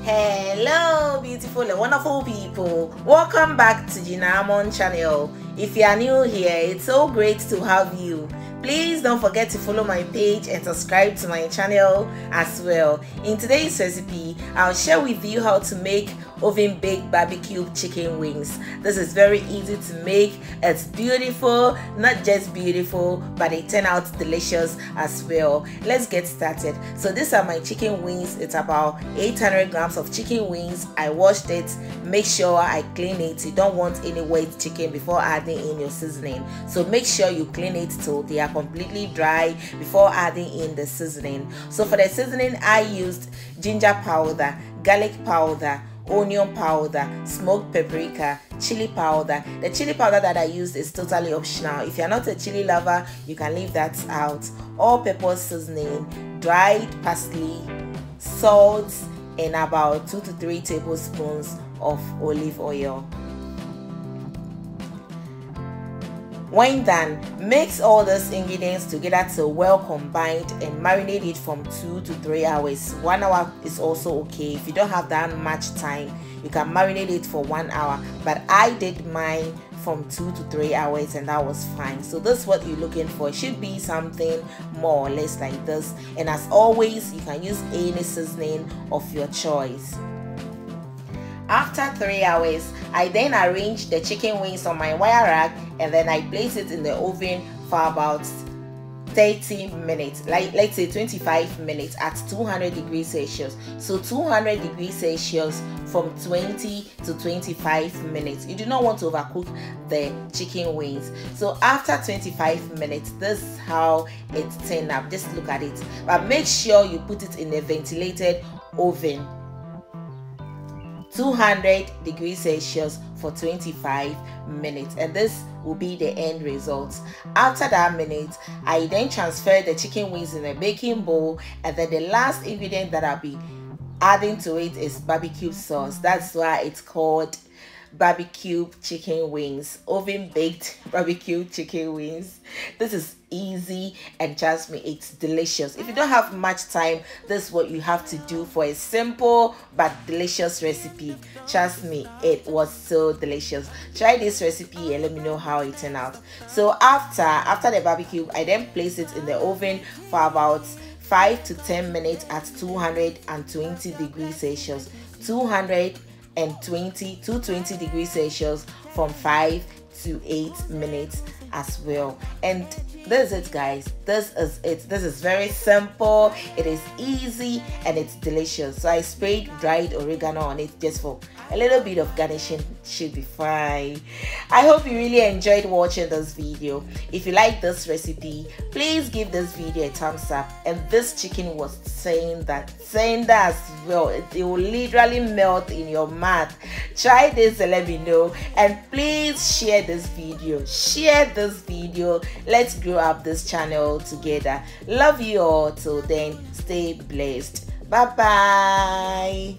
Hello beautiful and wonderful people, welcome back to Gina Amon channel. If you are new here, it's so great to have you. Please don't forget to follow my page and subscribe to my channel as well. In today's recipe, I'll share with you how to make oven baked barbecue chicken wings. This is very easy to make. It's beautiful, not just beautiful, but they turn out delicious as well. Let's get started. So these are my chicken wings. It's about 800 grams of chicken wings. I washed it. Make sure I clean it. You don't want any wet chicken before adding in your seasoning, so make sure you clean it till they are completely dry before adding in the seasoning. So for the seasoning, I used ginger powder, garlic powder, onion powder, smoked paprika, chili powder. The chili powder that I used is totally optional. If you're not a chili lover, you can leave that out. All-purpose seasoning, dried parsley, salt, and about 2 to 3 tablespoons of olive oil. When done, mix all these ingredients together till well combined and marinate it from 2 to 3 hours. 1 hour is also okay. If you don't have that much time, you can marinate it for 1 hour, but I did mine from 2 to 3 hours and that was fine. So this is what you're looking for. It should be something more or less like this, and as always, you can use any seasoning of your choice. After 3 hours, I then arrange the chicken wings on my wire rack and then I place it in the oven for about 30 minutes, like let's say 25 minutes at 200 degrees Celsius. So 200 degrees Celsius from 20 to 25 minutes. You do not want to overcook the chicken wings. So after 25 minutes, this is how it turned up. Just look at it, but make sure you put it in a ventilated oven, 200 degrees Celsius for 25 minutes, and this will be the end result. After that minute, I then transfer the chicken wings in a baking bowl, and then the last ingredient that I'll be adding to it is barbecue sauce. That's why it's called barbecue chicken wings, oven baked barbecue chicken wings. This is easy and trust me, it's delicious. If you don't have much time, this is what you have to do for a simple but delicious recipe. Trust me, it was so delicious. Try this recipe and let me know how it turned out. So after the barbecue, I then place it in the oven for about 5 to 10 minutes at 220 degrees Celsius. 220 degrees Celsius from 5 to 8 minutes as well. And this is it, guys. This is it. This is very simple, it is easy, and it's delicious. So I sprayed dried oregano on it just for a little bit of garnishing. Should be fine. I hope you really enjoyed watching this video. If you like this recipe, please give this video a thumbs up. And this chicken was tender as well. It will literally melt in your mouth. Try this and let me know, and please share this video. Let's grow up this channel together. Love you all. Till then, stay blessed. Bye bye.